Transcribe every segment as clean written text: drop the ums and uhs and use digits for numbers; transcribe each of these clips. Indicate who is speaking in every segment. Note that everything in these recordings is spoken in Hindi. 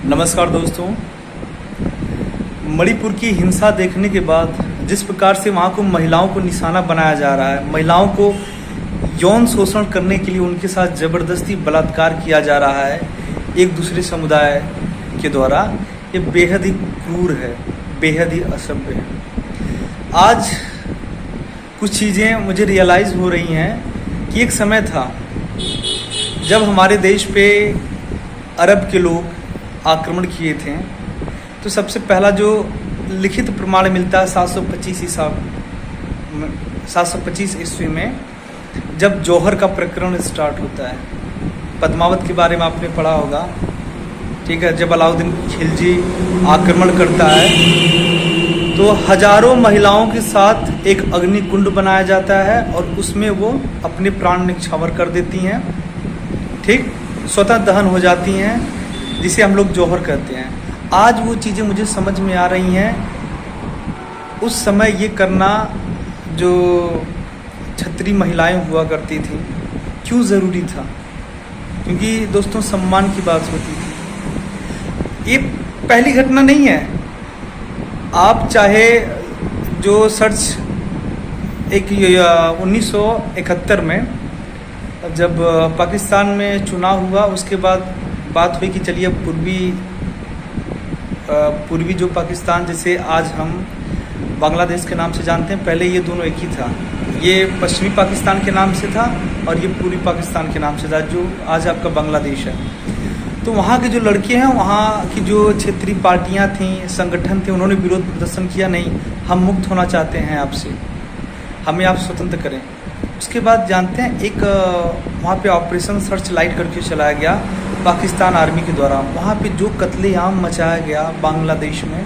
Speaker 1: नमस्कार दोस्तों। मणिपुर की हिंसा देखने के बाद जिस प्रकार से वहाँ को महिलाओं को निशाना बनाया जा रहा है, महिलाओं को यौन शोषण करने के लिए उनके साथ ज़बरदस्ती बलात्कार किया जा रहा है एक दूसरे समुदाय के द्वारा, ये बेहद ही क्रूर है, बेहद ही असभ्य है। आज कुछ चीज़ें मुझे रियलाइज़ हो रही हैं कि एक समय था जब हमारे देश पे अरब के लोग आक्रमण किए थे, तो सबसे पहला जो लिखित प्रमाण मिलता है 725 ईस्वी में, जब जौहर का प्रकरण स्टार्ट होता है। पद्मावत के बारे में आपने पढ़ा होगा, ठीक है। जब अलाउद्दीन खिलजी आक्रमण करता है तो हजारों महिलाओं के साथ एक अग्निकुंड बनाया जाता है और उसमें वो अपने प्राण न्यौछावर कर देती हैं, ठीक, स्वतः दहन हो जाती हैं, जिसे हम लोग जौहर कहते हैं। आज वो चीज़ें मुझे समझ में आ रही हैं। उस समय ये करना जो क्षत्रिय महिलाएं हुआ करती थी, क्यों ज़रूरी था? क्योंकि दोस्तों सम्मान की बात होती थी। ये पहली घटना नहीं है। आप चाहे जो सर्च 1971 में जब पाकिस्तान में चुनाव हुआ, उसके बाद बात हुई कि चलिए पूर्वी जो पाकिस्तान, जैसे आज हम बांग्लादेश के नाम से जानते हैं, पहले ये दोनों एक ही था। ये पश्चिमी पाकिस्तान के नाम से था और ये पूर्वी पाकिस्तान के नाम से था, जो आज आपका बांग्लादेश है। तो वहाँ के जो लड़के हैं, वहाँ की जो क्षेत्रीय पार्टियाँ थीं, संगठन थे, उन्होंने विरोध प्रदर्शन किया, नहीं हम मुक्त होना चाहते हैं आपसे, हमें आप स्वतंत्र करें। उसके बाद जानते हैं एक वहाँ पे ऑपरेशन सर्च लाइट करके चलाया गया पाकिस्तान आर्मी के द्वारा। वहाँ पे जो कत्लेआम मचाया गया बांग्लादेश में,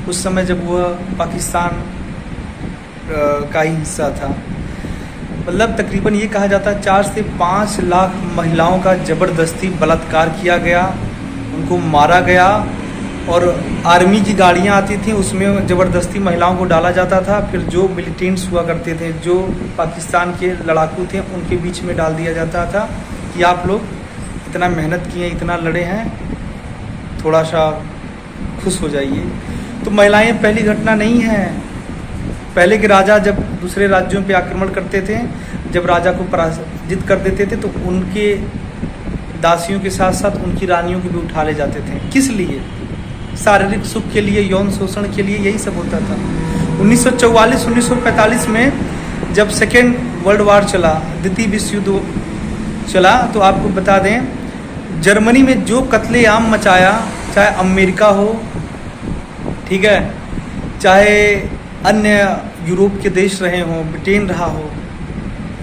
Speaker 1: उस समय जब वह पाकिस्तान का ही हिस्सा था, मतलब तकरीबन ये कहा जाता है 4 से 5 लाख महिलाओं का ज़बरदस्ती बलात्कार किया गया, उनको मारा गया। और आर्मी की गाड़ियाँ आती थी, उसमें ज़बरदस्ती महिलाओं को डाला जाता था। फिर जो मिलिटेंट्स हुआ करते थे, जो पाकिस्तान के लड़ाकू थे, उनके बीच में डाल दिया जाता था कि आप लोग इतना मेहनत किए, इतना लड़े हैं, थोड़ा सा खुश हो जाइए। तो महिलाएं पहली घटना नहीं है। पहले के राजा जब दूसरे राज्यों पे आक्रमण करते थे, जब राजा को पराजित कर देते थे, तो उनके दासियों के साथ साथ उनकी रानियों को भी उठा ले जाते थे। किस लिए? शारीरिक सुख के लिए, यौन शोषण के लिए, यही सब होता था। 1944-1945 में जब सेकेंड वर्ल्ड वार चला, द्वितीय विश्व युद्ध चला, तो आपको बता दें जर्मनी में जो कत्लेआम मचाया, चाहे अमेरिका हो, ठीक है, चाहे अन्य यूरोप के देश रहे हों, ब्रिटेन रहा हो,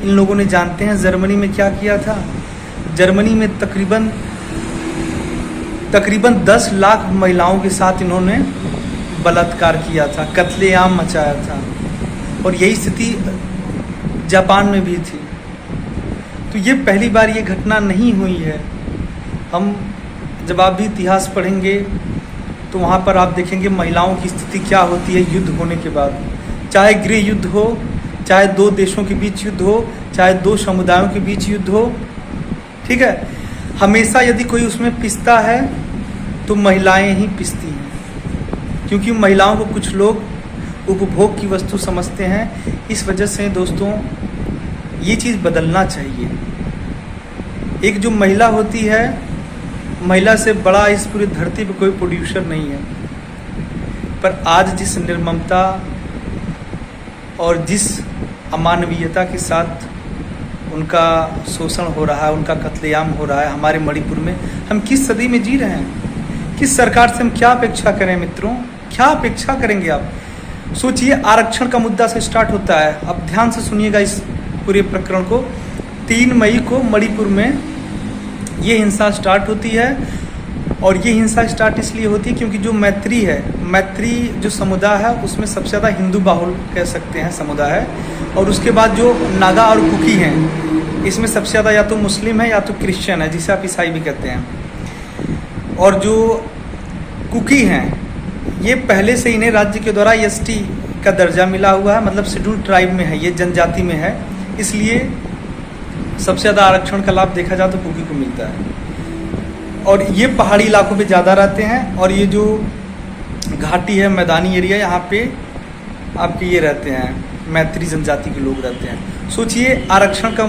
Speaker 1: इन लोगों ने जानते हैं जर्मनी में क्या किया था। जर्मनी में तकरीबन 10 लाख महिलाओं के साथ इन्होंने बलात्कार किया था, कत्लेआम मचाया था। और यही स्थिति जापान में भी थी। तो ये पहली बार ये घटना नहीं हुई है। हम जब आप भी इतिहास पढ़ेंगे तो वहाँ पर आप देखेंगे महिलाओं की स्थिति क्या होती है युद्ध होने के बाद। चाहे गृह युद्ध हो, चाहे 2 देशों के बीच युद्ध हो, चाहे 2 समुदायों के बीच युद्ध हो, ठीक है, हमेशा यदि कोई उसमें पिसता है तो महिलाएं ही पिसती हैं, क्योंकि महिलाओं को कुछ लोग उपभोग की वस्तु समझते हैं। इस वजह से दोस्तों ये चीज़ बदलना चाहिए। एक जो महिला होती है, महिला से बड़ा इस पूरी धरती पर कोई प्रोड्यूसर नहीं है। पर आज जिस निर्ममता और जिस अमानवीयता के साथ उनका शोषण हो रहा है, उनका कत्लेआम हो रहा है हमारे मणिपुर में, हम किस सदी में जी रहे हैं? किस सरकार से हम क्या अपेक्षा करें मित्रों? क्या अपेक्षा करेंगे आप? सोचिए, आरक्षण का मुद्दा से स्टार्ट होता है। अब ध्यान से सुनिएगा इस पूरे प्रकरण को। 3 मई को मणिपुर में ये हिंसा स्टार्ट होती है। और ये हिंसा स्टार्ट इसलिए होती है क्योंकि जो मैत्री है, मैत्री जो समुदाय है, उसमें सबसे ज़्यादा हिंदू बाहुल कह सकते हैं समुदाय है। और उसके बाद जो नागा और कुकी हैं, इसमें सबसे ज़्यादा या तो मुस्लिम है या तो क्रिश्चियन है, जिसे आप ईसाई भी कहते हैं। और जो कुकी हैं, ये पहले से इन्हें राज्य के द्वारा एसटी का दर्जा मिला हुआ है, मतलब शेड्यूल ट्राइब में है, ये जनजाति में है, इसलिए सबसे ज़्यादा आरक्षण का लाभ देखा जाए तो कुकी को मिलता है। और ये पहाड़ी इलाकों पे ज़्यादा रहते हैं, और ये जो घाटी है, मैदानी एरिया, यहाँ पे आपके ये रहते हैं मैत्री जनजाति के लोग रहते हैं। सोचिए, आरक्षण का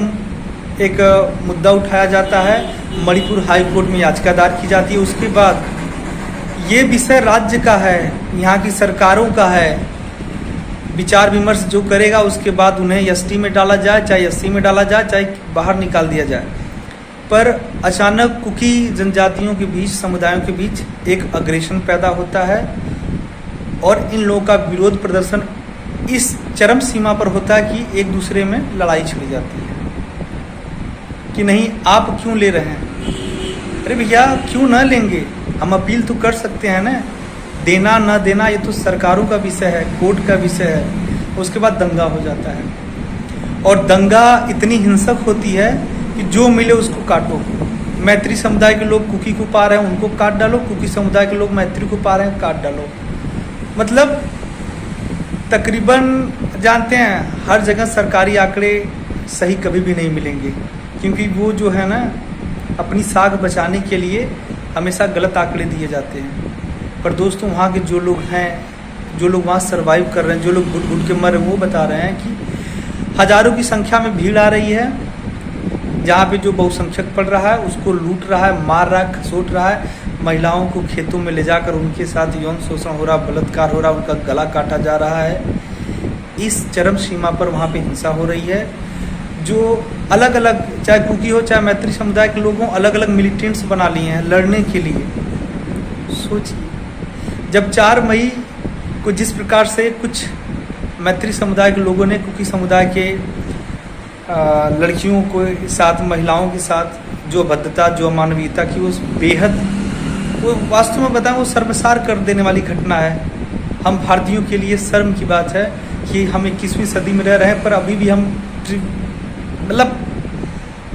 Speaker 1: एक मुद्दा उठाया जाता है, मणिपुर हाई कोर्ट में याचिका दायर की जाती है, उसके बाद ये विषय राज्य का है, यहाँ की सरकारों का है, विचार विमर्श जो करेगा उसके बाद उन्हें एसटी में डाला जाए, चाहे एससी में डाला जाए, चाहे बाहर निकाल दिया जाए। पर अचानक कुकी जनजातियों के बीच, समुदायों के बीच एक अग्रेशन पैदा होता है, और इन लोगों का विरोध प्रदर्शन इस चरम सीमा पर होता है कि एक दूसरे में लड़ाई छिड़ जाती है कि नहीं, आप क्यों ले रहे हैं? अरे भैया, क्यों ना लेंगे? हम अपील तो कर सकते हैं ना। देना ना देना ये तो सरकारों का विषय है, कोर्ट का विषय है। उसके बाद दंगा हो जाता है, और दंगा इतनी हिंसक होती है कि जो मिले उसको काटो। मैत्री समुदाय के लोग कुकी को पा रहे हैं, उनको काट डालो, कुकी समुदाय के लोग मैत्री को पा रहे हैं, काट डालो। मतलब तकरीबन जानते हैं, हर जगह सरकारी आंकड़े सही कभी भी नहीं मिलेंगे, क्योंकि वो जो है ना, अपनी साख बचाने के लिए हमेशा गलत आंकड़े दिए जाते हैं। पर दोस्तों, वहाँ के जो लोग हैं, जो लोग वहाँ सर्वाइव कर रहे हैं, जो लोग घुट घुट के मर, वो बता रहे हैं कि हजारों की संख्या में भीड़ आ रही है। जहाँ पे जो बहुसंख्यक पड़ रहा है उसको लूट रहा है, मार रहा है, खसोट रहा है। महिलाओं को खेतों में ले जाकर उनके साथ यौन शोषण हो रहा, बलात्कार हो रहा, उनका गला काटा जा रहा है। इस चरम सीमा पर वहाँ पे हिंसा हो रही है। जो अलग अलग, चाहे कुकी हो चाहे मैत्री समुदाय के लोग हों, अलग अलग मिलिटेंट्स बना लिए हैं लड़ने के लिए। सोचिए, जब 4 मई को जिस प्रकार से कुछ मैत्री समुदाय के लोगों ने कुकी समुदाय के लड़कियों के साथ, महिलाओं के साथ जो अभद्रता, जो अमानवीयता की, उस बेहद, वो वास्तव में बताएं, वो शर्मसार कर देने वाली घटना है। हम भारतीयों के लिए शर्म की बात है कि हम 21वीं सदी में रह रहे हैं, पर अभी भी हम मतलब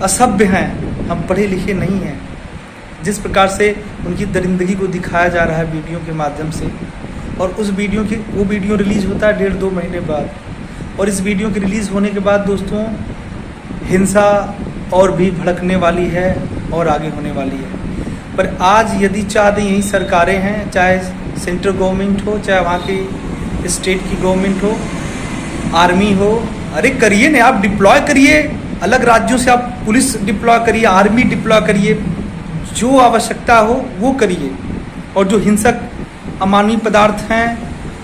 Speaker 1: असभ्य हैं, हम पढ़े लिखे नहीं हैं। जिस प्रकार से उनकी दरिंदगी को दिखाया जा रहा है वीडियो के माध्यम से, और उस वीडियो की, वो वीडियो रिलीज होता है 1.5-2 महीने बाद, और इस वीडियो के रिलीज़ होने के बाद दोस्तों हिंसा और भी भड़कने वाली है और आगे होने वाली है। पर आज यदि चाह दें, यही सरकारें हैं, चाहे सेंट्रल गवर्नमेंट हो, चाहे वहाँ की स्टेट की गवर्नमेंट हो, आर्मी हो, अरे करिए ना, आप डिप्लॉय करिए, अलग राज्यों से आप पुलिस डिप्लॉय करिए, आर्मी डिप्लॉय करिए, जो आवश्यकता हो वो करिए, और जो हिंसक अमानवीय पदार्थ हैं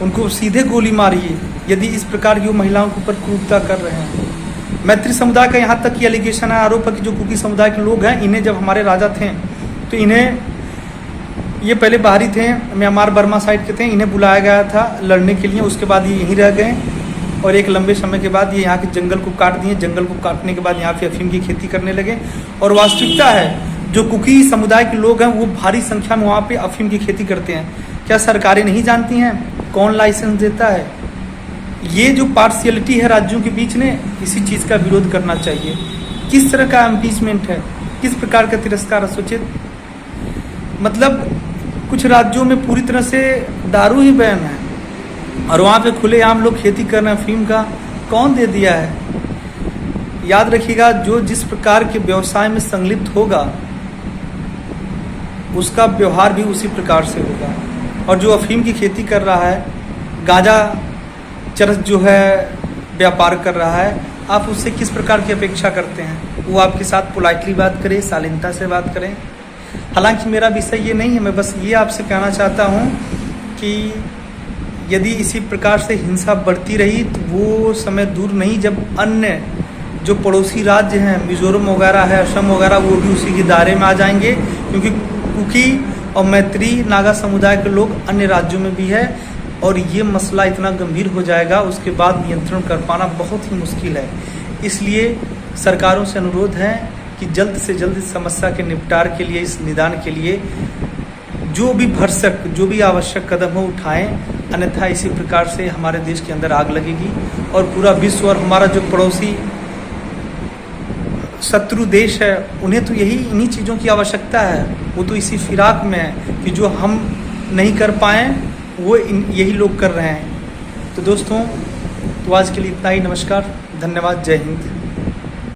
Speaker 1: उनको सीधे गोली मारिए यदि इस प्रकार की महिलाओं के ऊपर क्रूरता कर रहे हैं। मैत्री समुदाय का यहाँ तक की एलिगेशन है, आरोप है कि जो कुकी समुदाय के लोग हैं, इन्हें जब हमारे राजा थे तो इन्हें, ये पहले बाहरी थे, म्यांमार बर्मा साइड के थे, इन्हें बुलाया गया था लड़ने के लिए। उसके बाद ये यहीं रह गए, और एक लंबे समय के बाद ये यहाँ के जंगल को काट दिए। जंगल को काटने के बाद यहाँ पे अफीम की खेती करने लगे। और वास्तविकता है, जो कुकी समुदाय के लोग हैं वो भारी संख्या में वहाँ पे अफीम की खेती करते हैं। क्या सरकारें नहीं जानती हैं कौन लाइसेंस देता है? ये जो पार्शियलिटी है राज्यों के बीच में, इसी चीज़ का विरोध करना चाहिए। किस तरह का इम्पीचमेंट है, किस प्रकार का तिरस्कार सूचित, मतलब कुछ राज्यों में पूरी तरह से दारू ही बैन है, और वहाँ पे खुलेआम लोग खेती कर रहे हैं अफीम का। कौन दे दिया है? याद रखिएगा, जो जिस प्रकार के व्यवसाय में संलिप्त होगा उसका व्यवहार भी उसी प्रकार से होगा। और जो अफीम की खेती कर रहा है, गांजा चरस जो है व्यापार कर रहा है, आप उससे किस प्रकार की अपेक्षा करते हैं? वो आपके साथ पोलाइटली बात करे, शालीनता से बात करें। हालांकि मेरा विषय ये नहीं है, मैं बस ये आपसे कहना चाहता हूँ कि यदि इसी प्रकार से हिंसा बढ़ती रही तो वो समय दूर नहीं जब अन्य जो पड़ोसी राज्य हैं, मिजोरम वगैरह है, असम वगैरह, वो भी उसी के दायरे में आ जाएंगे, क्योंकि कुकी और मैत्री नागा समुदाय के लोग अन्य राज्यों में भी है, और ये मसला इतना गंभीर हो जाएगा, उसके बाद नियंत्रण कर पाना बहुत ही मुश्किल है। इसलिए सरकारों से अनुरोध है कि जल्द से जल्द इस समस्या के निपटार के लिए, इस निदान के लिए जो भी भरसक, जो भी आवश्यक कदम हो उठाएं, अन्यथा इसी प्रकार से हमारे देश के अंदर आग लगेगी और पूरा विश्व और हमारा जो पड़ोसी शत्रु देश है, उन्हें तो इन्हीं चीज़ों की आवश्यकता है। वो तो इसी फिराक में है कि जो हम नहीं कर पाए वो यही लोग कर रहे हैं। तो दोस्तों, तो आज के लिए इतना ही। नमस्कार, धन्यवाद, जय हिंद।